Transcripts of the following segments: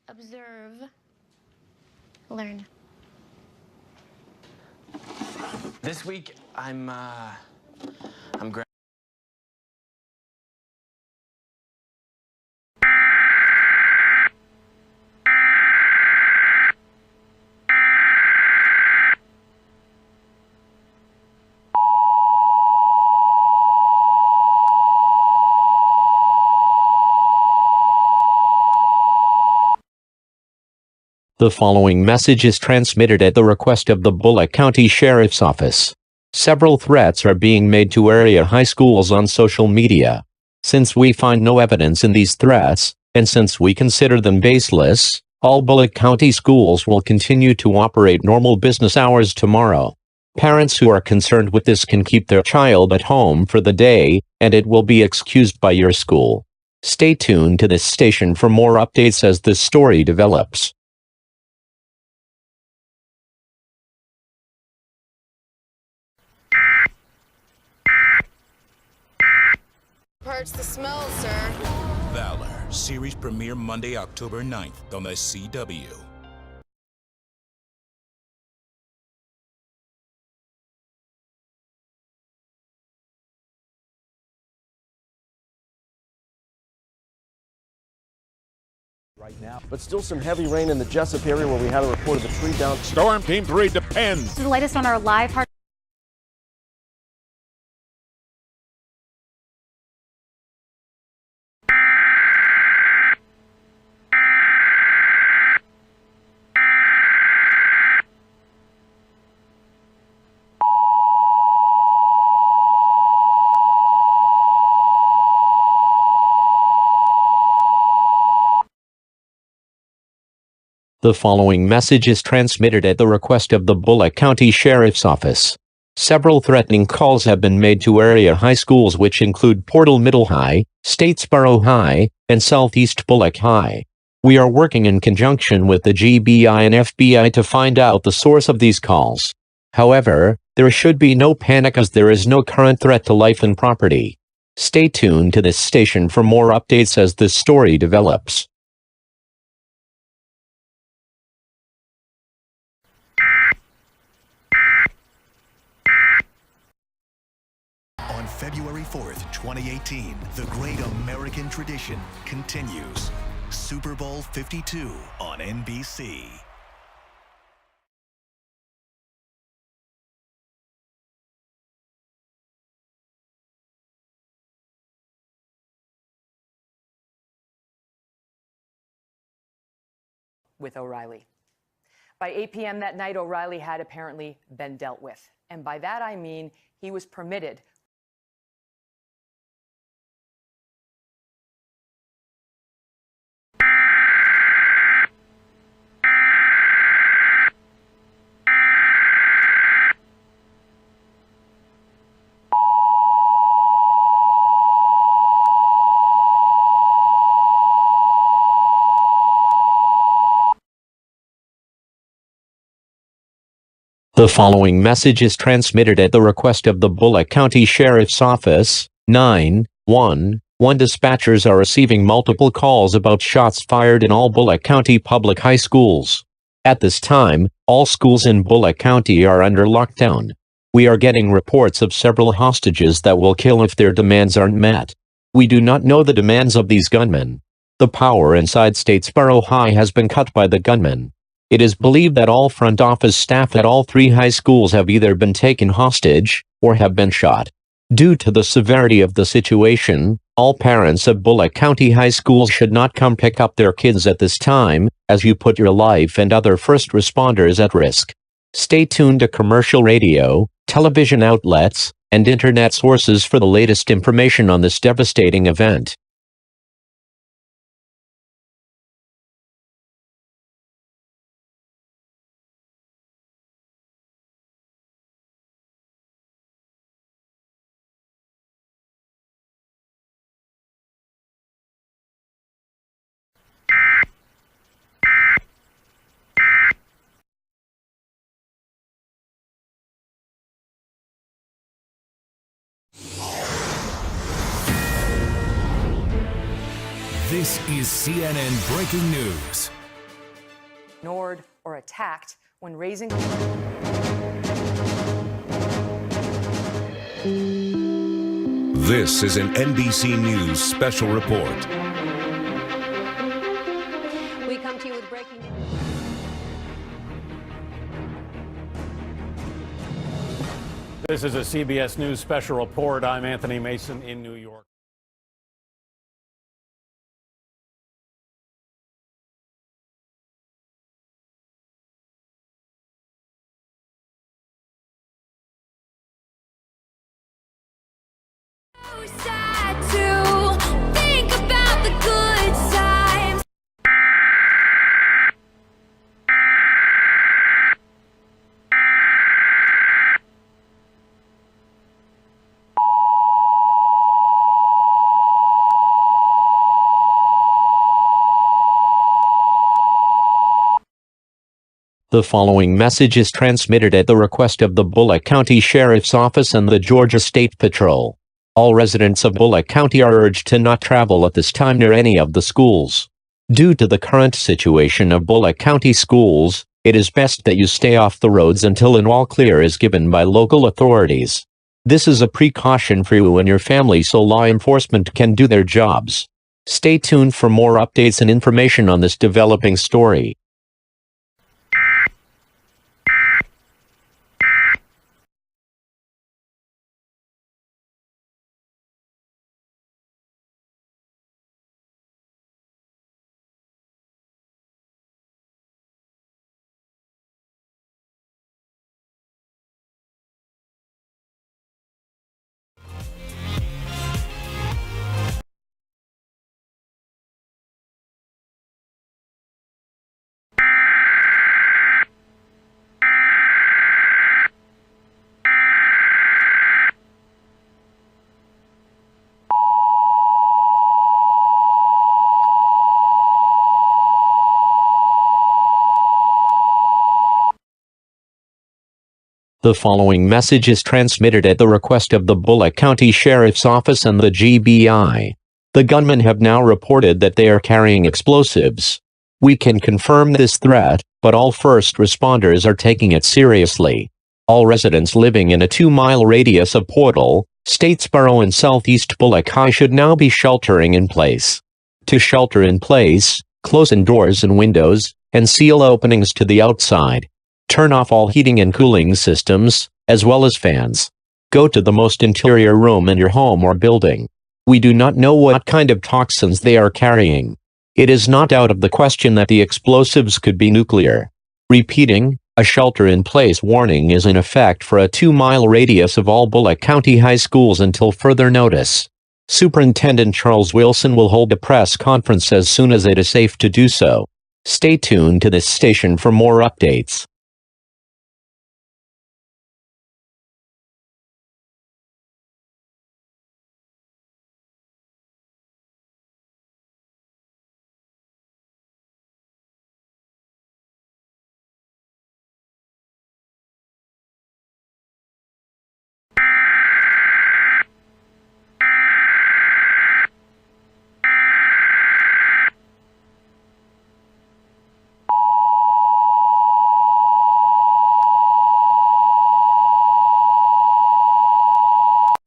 observe, learn. This week, I'm The following message is transmitted at the request of the Bullock County Sheriff's Office. Several threats are being made to area high schools on social media. Since we find no evidence in these threats, and since we consider them baseless, all Bullock County schools will continue to operate normal business hours tomorrow. Parents who are concerned with this can keep their child at home for the day, and it will be excused by your school. Stay tuned to this station for more updates as this story develops. Parts the smell, sir. Valor, series premiere Monday, October 9th on the CW. Right now, but still some heavy rain in the Jessup area where we had a report of the tree down. Storm Team 3 depends. This is the latest on our live hard. The following message is transmitted at the request of the Bullock County Sheriff's Office. Several threatening calls have been made to area high schools which include Portal Middle High, Statesboro High, and Southeast Bullock High. We are working in conjunction with the GBI and FBI to find out the source of these calls. However, there should be no panic as there is no current threat to life and property. Stay tuned to this station for more updates as this story develops. On February 4th, 2018, the great American tradition continues. Super Bowl 52 on NBC. With O'Reilly. By 8 p.m. that night, O'Reilly had apparently been dealt with. And by that I mean he was permitted The following message is transmitted at the request of the Bullock County Sheriff's Office. 911 dispatchers are receiving multiple calls about shots fired in all Bullock County public high schools. At this time, all schools in Bullock County are under lockdown. We are getting reports of several hostages that will kill if their demands aren't met. We do not know the demands of these gunmen. The power inside Statesboro High has been cut by the gunmen. It is believed that all front office staff at all three high schools have either been taken hostage or have been shot. Due to the severity of the situation, all parents of Bullock County high schools should not come pick up their kids at this time, as you put your life and other first responders at risk. Stay tuned to commercial radio, television outlets, and internet sources for the latest information on this devastating event. This is CNN Breaking News. ignored, or attacked when raising. This is an NBC News special report. We come to you with breaking news. This is a CBS News special report. I'm Anthony Mason in New York. The following message is transmitted at the request of the Bullock County Sheriff's Office and the Georgia State Patrol. All residents of Bullock County are urged to not travel at this time near any of the schools. Due to the current situation of Bullock County schools, it is best that you stay off the roads until an all clear is given by local authorities. This is a precaution for you and your family so law enforcement can do their jobs. Stay tuned for more updates and information on this developing story. The following message is transmitted at the request of the Bullock County Sheriff's Office and the GBI. The gunmen have now reported that they are carrying explosives. We can confirm this threat, but all first responders are taking it seriously. All residents living in a 2-mile radius of Portal, Statesboro and Southeast Bullock High should now be sheltering in place. To shelter in place, close in doors and windows, and seal openings to the outside. Turn off all heating and cooling systems, as well as fans. Go to the most interior room in your home or building. We do not know what kind of toxins they are carrying. It is not out of the question that the explosives could be nuclear. Repeating, a shelter-in-place warning is in effect for a 2-mile radius of all Bullock County high schools until further notice. Superintendent Charles Wilson will hold a press conference as soon as it is safe to do so. Stay tuned to this station for more updates.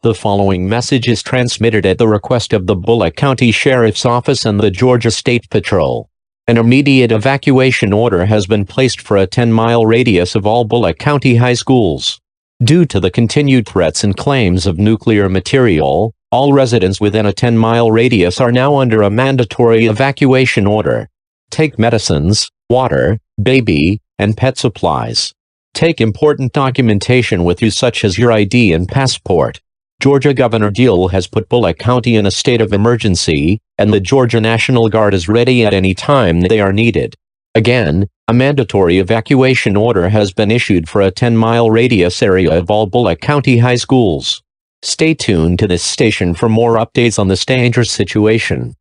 The following message is transmitted at the request of the Bullock County Sheriff's Office and the Georgia State Patrol. An immediate evacuation order has been placed for a 10-mile radius of all Bullock County high schools. Due to the continued threats and claims of nuclear material, all residents within a 10-mile radius are now under a mandatory evacuation order. Take medicines, water, baby, and pet supplies. Take important documentation with you such as your ID and passport. Georgia Governor Deal has put Bullock County in a state of emergency, and the Georgia National Guard is ready at any time they are needed. Again, a mandatory evacuation order has been issued for a 10-mile radius area of all Bullock County high schools. Stay tuned to this station for more updates on this dangerous situation.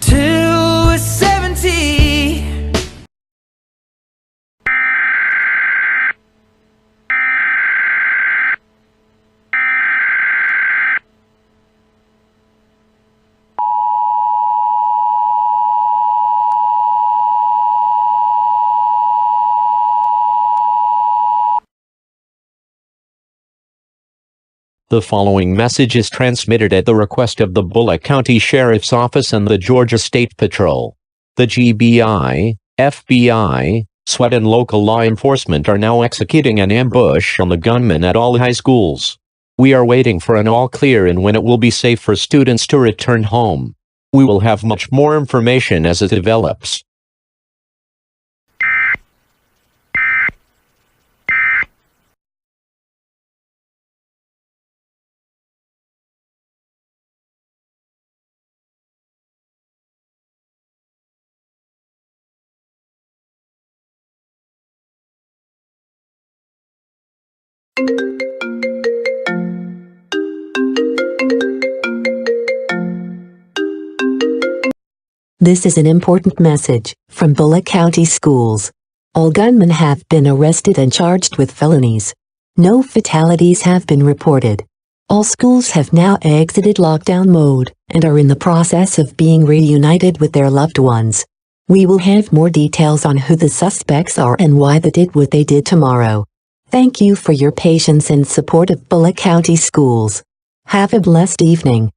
Till The following message is transmitted at the request of the Bullock County Sheriff's Office and the Georgia State Patrol. The GBI, FBI, SWAT and local law enforcement are now executing an ambush on the gunman at all high schools. We are waiting for an all clear and when it will be safe for students to return home. We will have much more information as it develops. This is an important message from Bullock County Schools. All gunmen have been arrested and charged with felonies. No fatalities have been reported. All schools have now exited lockdown mode and are in the process of being reunited with their loved ones. We will have more details on who the suspects are and why they did what they did tomorrow. Thank you for your patience and support of Bullock County Schools. Have a blessed evening.